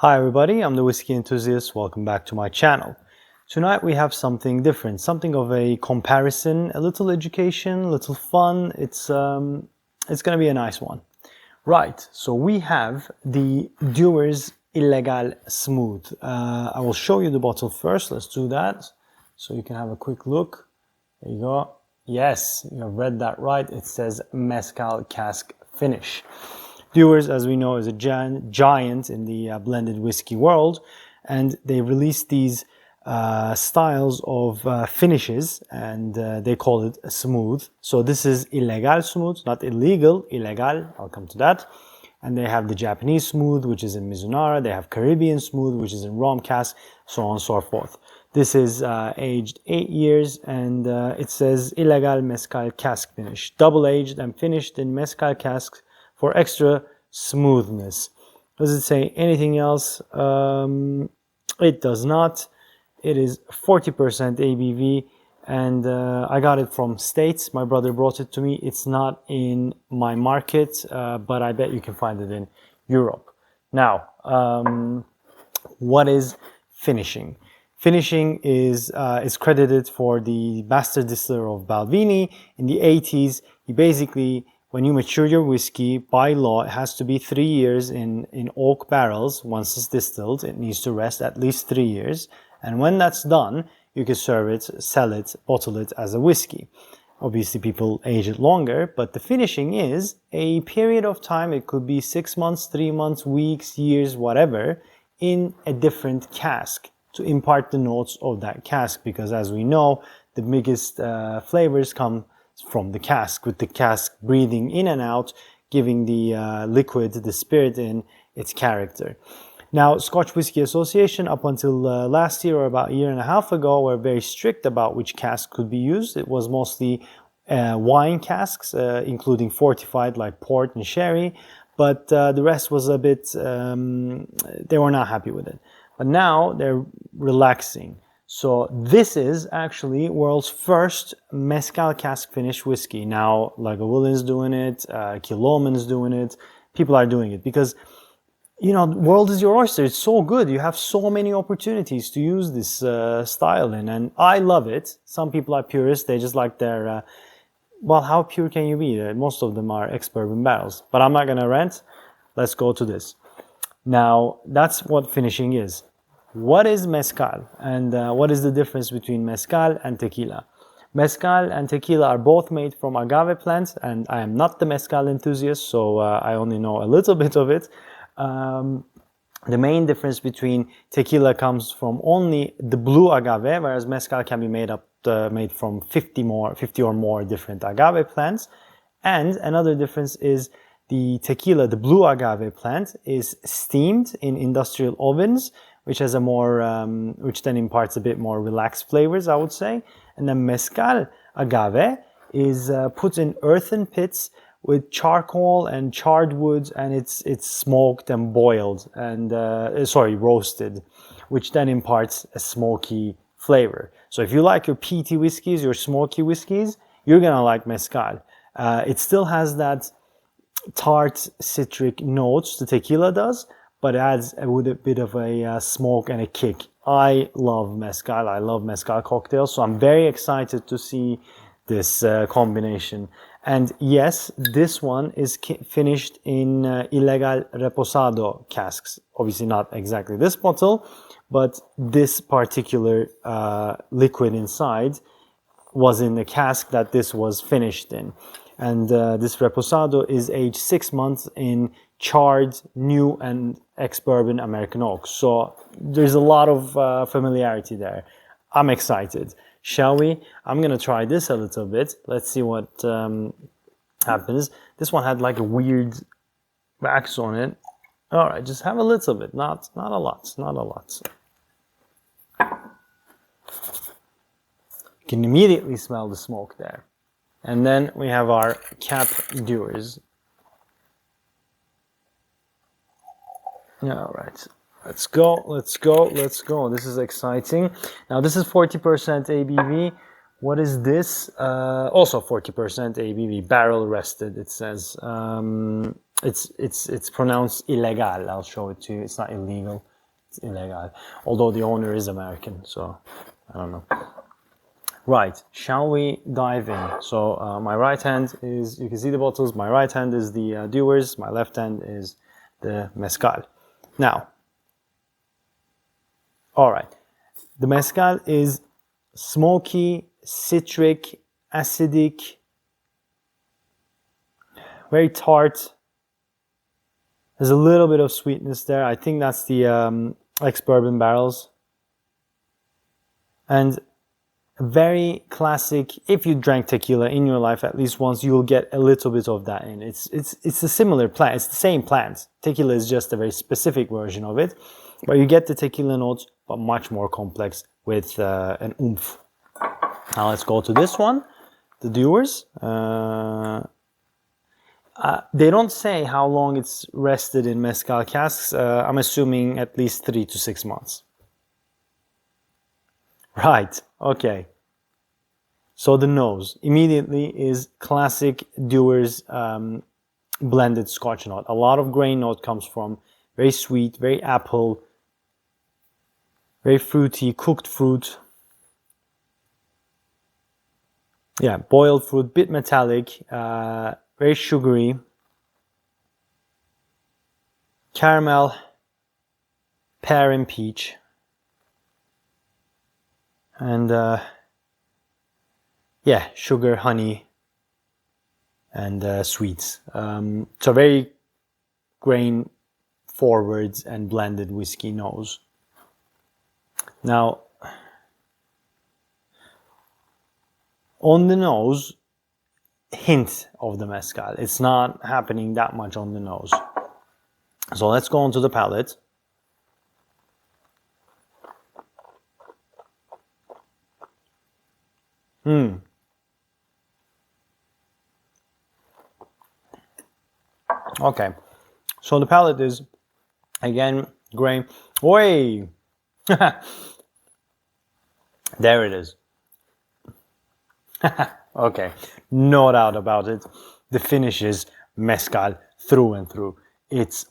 Hi everybody, I'm the whiskey enthusiast. Welcome back to my channel. Tonight we have something different, something of a comparison, a little education, a little fun. It's going to be a nice one. Right, so we have the Dewar's Ilegal Smooth. I will show you the bottle first. Let's do that so you can have a quick look. There you go. Yes, you have read that right. It says mezcal cask finish. Dewar's, as we know, is a giant in the blended whiskey world, and they released these styles of finishes, and they call it smooth. So this is Ilegal smooth, not illegal, Ilegal. I'll come to that. And they have the Japanese smooth, which is in Mizunara. They have Caribbean smooth, which is in rum cask, so on and so forth. This is aged 8 years, and it says Ilegal mezcal cask finish, double aged and finished in mezcal casks for extra smoothness. Does it say anything else? It does not. It is 40% ABV, and I got it from States. My brother brought it to me. It's not in my market, but I bet you can find it in Europe. Now, what is finishing? Finishing is credited for the master distiller of Balvenie in the 80s. He basically, when you mature your whiskey, by law, it has to be 3 years in oak barrels. Once it's distilled, it needs to rest at least 3 years. And when that's done, you can serve it, sell it, bottle it as a whiskey. Obviously, people age it longer, but the finishing is a period of time. It could be 6 months, 3 months, weeks, years, whatever, in a different cask to impart the notes of that cask. Because as we know, the biggest flavors come from the cask, with the cask breathing in and out, giving the liquid, the spirit in its character. Now, Scotch Whisky Association, up until last year or about a year and a half ago, were very strict about which cask could be used. It was mostly wine casks, including fortified like port and sherry, but the rest was a bit, they were not happy with it. But now they're relaxing. So this is actually world's first mezcal cask finish whiskey. Now, Lagavulin doing it, Killoman's doing it. People are doing it because, you know, the world is your oyster. It's so good. You have so many opportunities to use this style in, and I love it. Some people are purists. They just like their, well, how pure can you be? Most of them are ex-bourbon barrels. But I'm not going to rant. Let's go to this. Now, that's what finishing is. What is mezcal, and what is the difference between mezcal and tequila? Mezcal and tequila are both made from agave plants, and I am not the mezcal enthusiast, so I only know a little bit of it. The main difference between tequila comes from only the blue agave, whereas mezcal can be made from 50 or more different agave plants. And another difference is the tequila, the blue agave plant, is steamed in industrial ovens, which has a more, which then imparts a bit more relaxed flavors, I would say. And then mezcal agave is put in earthen pits with charcoal and charred woods, and it's smoked and boiled and roasted, which then imparts a smoky flavor. So if you like your peaty whiskeys, your smoky whiskeys, you're gonna like mezcal. It still has that tart citric notes the tequila does, but adds with a bit of a smoke and a kick. I love mezcal. I love mezcal cocktails, so I'm very excited to see this combination. And yes, this one is finished in Ilegal Reposado casks. Obviously not exactly this bottle, but this particular liquid inside was in the cask that this was finished in. And this Reposado is aged 6 months in charred, new and ex-bourbon American oak. So there's a lot of familiarity there. I'm excited. Shall we? I'm gonna try this a little bit. Let's see what happens. This one had like a weird wax on it. All right, just have a little bit, not a lot, not a lot. You can immediately smell the smoke there. And then we have our cap Dewars. All right, let's go, let's go, let's go. This is exciting. Now this is 40% ABV. What is this? Also 40% ABV, barrel rested, it says. It's pronounced Ilegal. I'll show it to you. It's not illegal. It's Ilegal. Although the owner is American, so I don't know. Right, shall we dive in? So my right hand is, you can see the bottles, my right hand is the Dewar's, my left hand is the mezcal. Now, all right, the mezcal is smoky, citric, acidic, very tart. There's a little bit of sweetness there. I think that's the ex-bourbon barrels. And very classic. If you drank tequila in your life at least once, you'll get a little bit of that in. It's a similar plant. It's the same plant. Tequila is just a very specific version of it, but you get the tequila notes, but much more complex with an oomph. Now let's go to this one, the Dewar's. They don't say how long it's rested in mezcal casks. I'm assuming at least 3 to 6 months. Right, okay. So the nose immediately is classic Dewar's blended Scotch note. A lot of grain note comes from, very sweet, very apple, very fruity, cooked fruit. Yeah, boiled fruit, bit metallic, very sugary. Caramel, pear and peach. And yeah, sugar, honey, and sweets. So very grain forwards and blended whiskey nose. Now, on the nose, hint of the mezcal. It's not happening that much on the nose. So let's go on to the palate. Okay, so the palate is, again, grain. Oi! There it is. Okay, no doubt about it. The finish is mezcal through and through. It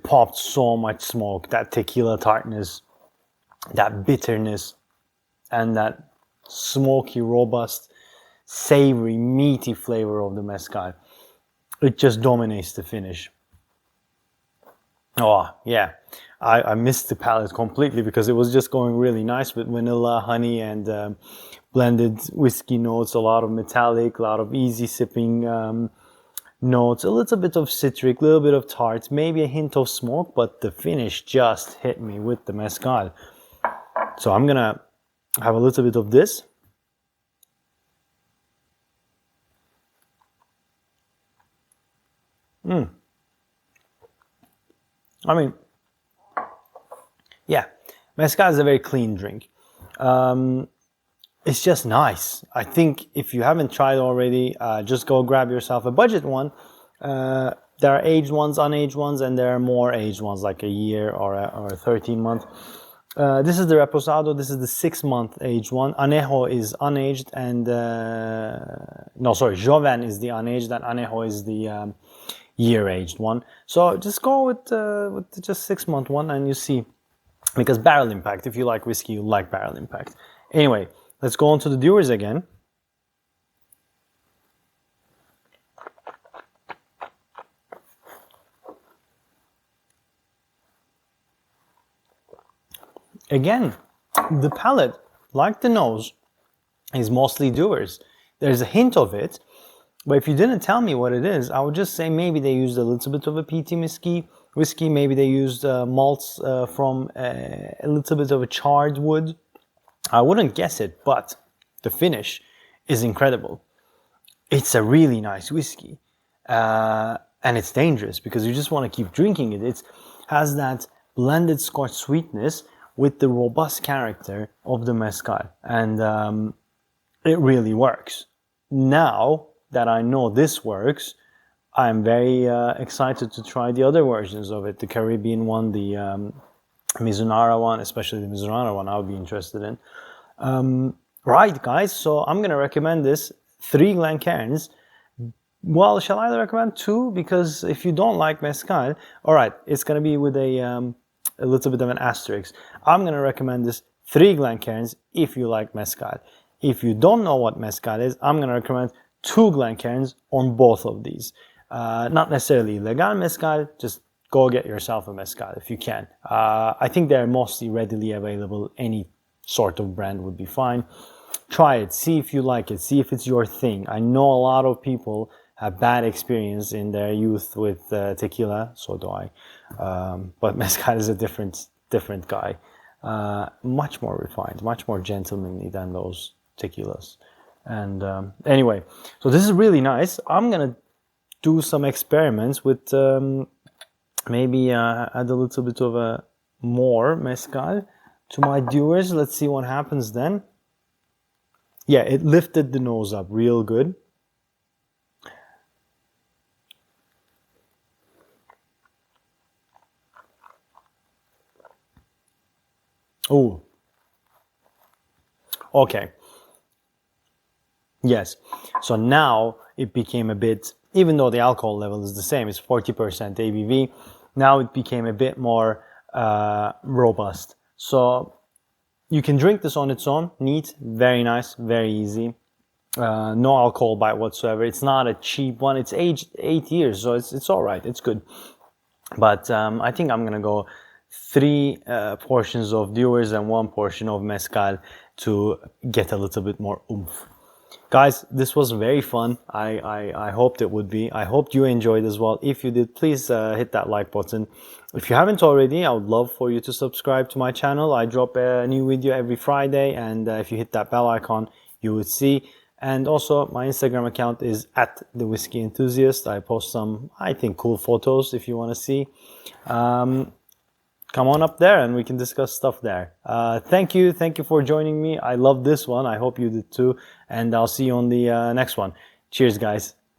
popped so much smoke, that tequila tartness, that bitterness, and that smoky, robust, savory, meaty flavor of the mezcal. It just dominates the finish. Oh, yeah. I missed the palate completely because it was just going really nice with vanilla, honey, and blended whiskey notes, a lot of metallic, a lot of easy sipping notes, a little bit of citric, a little bit of tart, maybe a hint of smoke, but the finish just hit me with the mezcal. So I'm gonna have a little bit of this. I mean, yeah, mezcal is a very clean drink. It's just nice. I think if you haven't tried already, just go grab yourself a budget one. There are aged ones, unaged ones, and there are more aged ones, like a year or a 13-month. This is the Reposado. This is the 6-month aged one. Anejo is unaged, and no, sorry, Joven is the unaged, and Anejo is the year-aged one. So just go with the just 6-month one, and you see, because barrel impact. If you like whiskey, you like barrel impact. Anyway, let's go on to the Dewar's again. Again, the palate, like the nose, is mostly Dewar's. There's a hint of it, but if you didn't tell me what it is, I would just say maybe they used a little bit of a peaty whiskey, maybe they used malts from a little bit of a charred wood. I wouldn't guess it, but the finish is incredible. It's a really nice whiskey, and it's dangerous because you just want to keep drinking it. It has that blended Scotch sweetness with the robust character of the mezcal, and it really works. Now that I know this works, I'm very excited to try the other versions of it, the Caribbean one, the Mizunara one, especially the Mizunara one I would be interested in. Right, guys, so I'm going to recommend this, 3 Glencairns. Well, shall I recommend 2? Because if you don't like mezcal, all right, it's going to be with a a little bit of an asterisk. I'm going to recommend this 3 Glencairns if you like mezcal. If you don't know what mezcal is, I'm going to recommend 2 Glencairns on both of these. Not necessarily Ilegal mezcal, just go get yourself a mezcal if you can. I think they're mostly readily available. Any sort of brand would be fine. Try it, see if you like it, see if it's your thing. I know a lot of people have bad experience in their youth with tequila, so do I. But mezcal is a different guy. Much more refined, much more gentlemanly than those tequilas. And anyway, so this is really nice. I'm gonna do some experiments with maybe add a little bit of a more mezcal to my Dewars. Let's see what happens then. Yeah, it lifted the nose up real good. Oh, okay. Yes. So now it became a bit, even though the alcohol level is the same, it's 40% ABV. Now it became a bit more robust. So you can drink this on its own, neat, very nice, very easy. No alcohol bite whatsoever. It's not a cheap one. It's aged 8 years, so it's all right. It's good. But I think I'm gonna go 3 portions of Dewars and 1 portion of mezcal to get a little bit more oomph. Guys, this was very fun. I hoped it would be. I hoped you enjoyed as well. If you did, please hit that like button. If you haven't already, I would love for you to subscribe to my channel. I drop a new video every Friday, and if you hit that bell icon, you would see. And also, my Instagram account is @thewhiskeyenthusiast. I post some, I think, cool photos if you want to see. Come on up there and we can discuss stuff there. Thank you for joining me. I love this one. I hope you did too. And I'll see you on the next one. Cheers, guys.